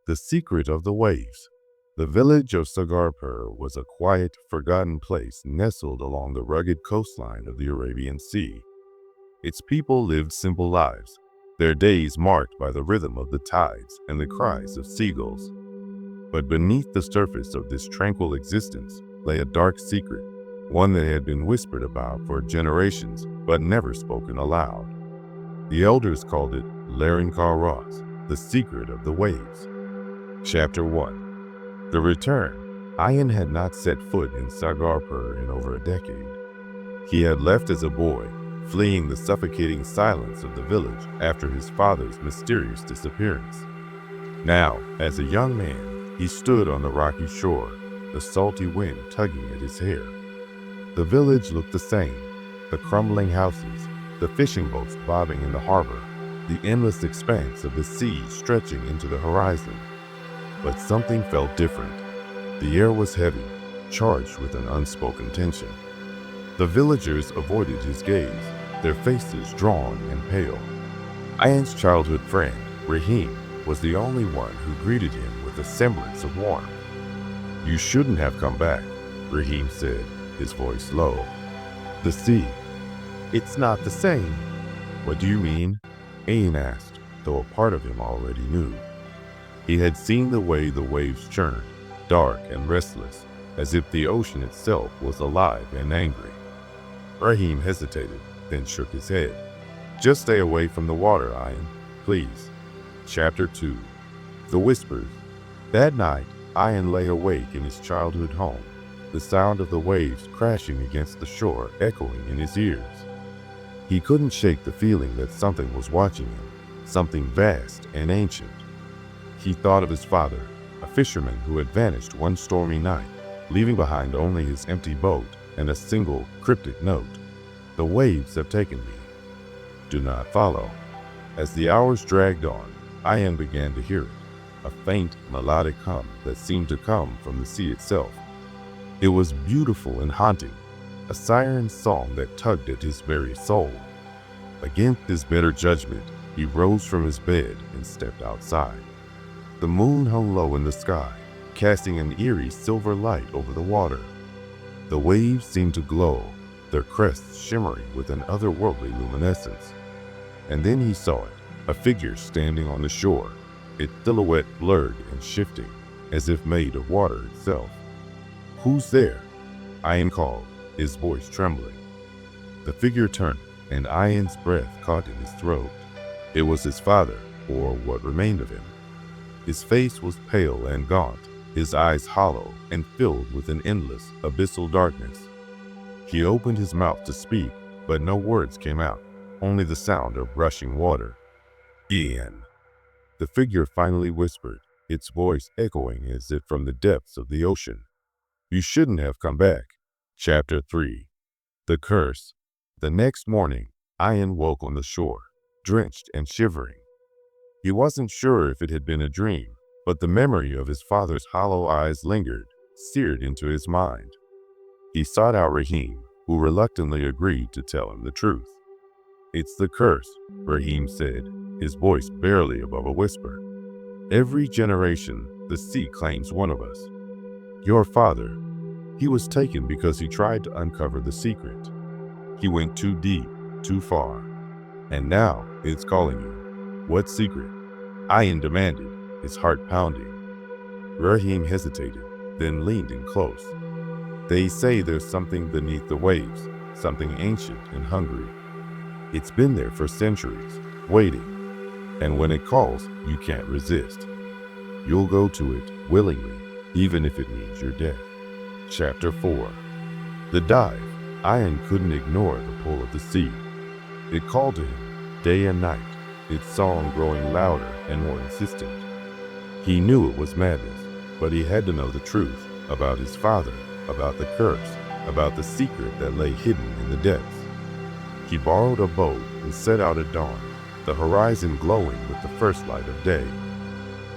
The secret of the waves. The village of Sagarpur was a quiet, forgotten place nestled along the rugged coastline of the Arabian Sea. Its people lived simple lives, their days marked by the rhythm of the tides and the cries of seagulls. But beneath the surface of this tranquil existence lay a dark secret, one that had been whispered about for generations but never spoken aloud. The elders called it Larin Ras, the secret of the waves. Chapter 1. The Return. Ayan had not set foot in Sagarpur in over a decade. He had left as a boy, fleeing the suffocating silence of the village after his father's mysterious disappearance. Now, as a young man, he stood on the rocky shore, the salty wind tugging at his hair. The village looked the same, the crumbling houses, the fishing boats bobbing in the harbor, the endless expanse of the sea stretching into the horizon. But something felt different. The air was heavy, charged with an unspoken tension. The villagers avoided his gaze, their faces drawn and pale. Ayan's childhood friend, Rahim, was the only one who greeted him with a semblance of warmth. "You shouldn't have come back," Rahim said, his voice low. "The sea. It's not the same." "What do you mean?" Ayan asked, though a part of him already knew. He had seen the way the waves churned, dark and restless, as if the ocean itself was alive and angry. Rahim hesitated, then shook his head. "Just stay away from the water, Ayan, please." Chapter 2. The Whispers. That night, Ayan lay awake in his childhood home, the sound of the waves crashing against the shore echoing in his ears. He couldn't shake the feeling that something was watching him, something vast and ancient. He thought of his father, a fisherman who had vanished one stormy night, leaving behind only his empty boat and a single cryptic note. "The waves have taken me. Do not follow." As the hours dragged on, Ayan began to hear it, a faint melodic hum that seemed to come from the sea itself. It was beautiful and haunting, a siren's song that tugged at his very soul. Against his better judgment, he rose from his bed and stepped outside. The moon hung low in the sky, casting an eerie silver light over the water. The waves seemed to glow, their crests shimmering with an otherworldly luminescence. And then he saw it, a figure standing on the shore, its silhouette blurred and shifting, as if made of water itself. "Who's there?" Ayan called, his voice trembling. The figure turned, and Ayan's breath caught in his throat. It was his father, or what remained of him. His face was pale and gaunt, his eyes hollow and filled with an endless, abyssal darkness. He opened his mouth to speak, but no words came out, only the sound of rushing water. "Ian," the figure finally whispered, its voice echoing as if from the depths of the ocean. "You shouldn't have come back." Chapter 3. The Curse. The next morning, Ayan woke on the shore, drenched and shivering. He wasn't sure if it had been a dream, but the memory of his father's hollow eyes lingered, seared into his mind. He sought out Rahim, who reluctantly agreed to tell him the truth. "It's the curse," Rahim said, his voice barely above a whisper. "Every generation, the sea claims one of us. Your father, he was taken because he tried to uncover the secret. He went too deep, too far. And now it's calling you. What secret?" Ayan demanded, his heart pounding. Rahim hesitated, then leaned in close. "They say there's something beneath the waves, something ancient and hungry. It's been there for centuries, waiting. And when it calls, you can't resist. You'll go to it willingly, even if it means your death." Chapter 4. The Dive. Ayan couldn't ignore the pull of the sea. It called to him, day and night, its song growing louder and more insistent. He knew it was madness, but he had to know the truth about his father, about the curse, about the secret that lay hidden in the depths. He borrowed a boat and set out at dawn, the horizon glowing with the first light of day.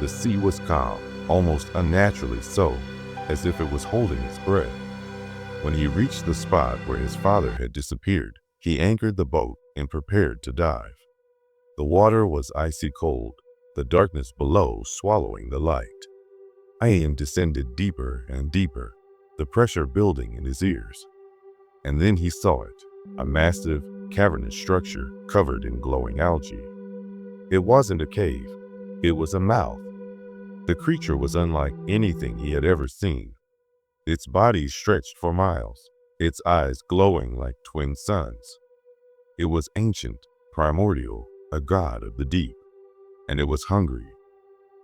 The sea was calm, almost unnaturally so, as if it was holding its breath. When he reached the spot where his father had disappeared, he anchored the boat and prepared to dive. The water was icy cold, the darkness below swallowing the light. Ian descended deeper and deeper, the pressure building in his ears. And then he saw it, a massive, cavernous structure covered in glowing algae. It wasn't a cave, it was a mouth. The creature was unlike anything he had ever seen. Its body stretched for miles, its eyes glowing like twin suns. It was ancient, primordial, a god of the deep, and it was hungry.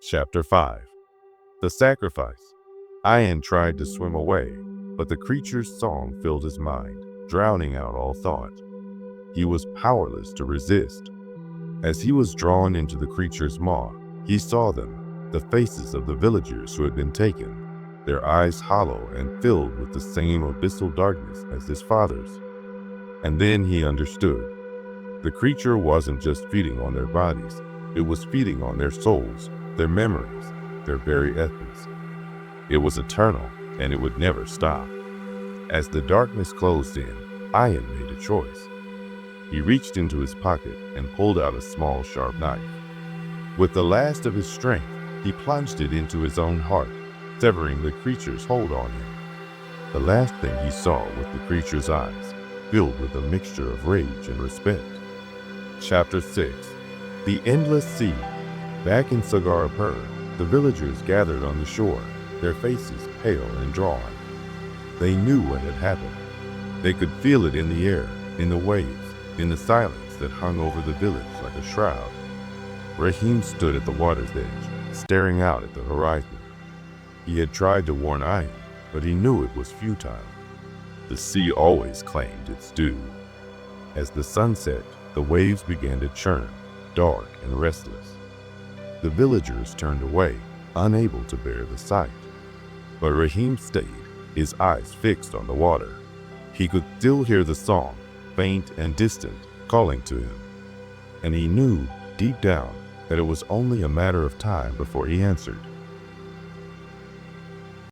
Chapter 5. The Sacrifice. Ian tried to swim away, but the creature's song filled his mind, drowning out all thought. He was powerless to resist. As he was drawn into the creature's maw, he saw them, the faces of the villagers who had been taken, their eyes hollow and filled with the same abyssal darkness as his father's. And then he understood. The creature wasn't just feeding on their bodies, it was feeding on their souls, their memories, their very essence. It was eternal, and it would never stop. As the darkness closed in, Ian made a choice. He reached into his pocket and pulled out a small, sharp knife. With the last of his strength, he plunged it into his own heart, severing the creature's hold on him. The last thing he saw was the creature's eyes, filled with a mixture of rage and respect. Chapter 6. The Endless Sea. Back in Sagarapur, the villagers gathered on the shore, their faces pale and drawn. They knew what had happened. They could feel it in the air, in the waves, in the silence that hung over the village like a shroud. Rahim stood at the water's edge, staring out at the horizon. He had tried to warn Ian, but he knew it was futile. The sea always claimed its due. As the sun set, the waves began to churn, dark and restless. The villagers turned away, unable to bear the sight. But Rahim stayed, his eyes fixed on the water. He could still hear the song, faint and distant, calling to him. And he knew, deep down, that it was only a matter of time before he answered.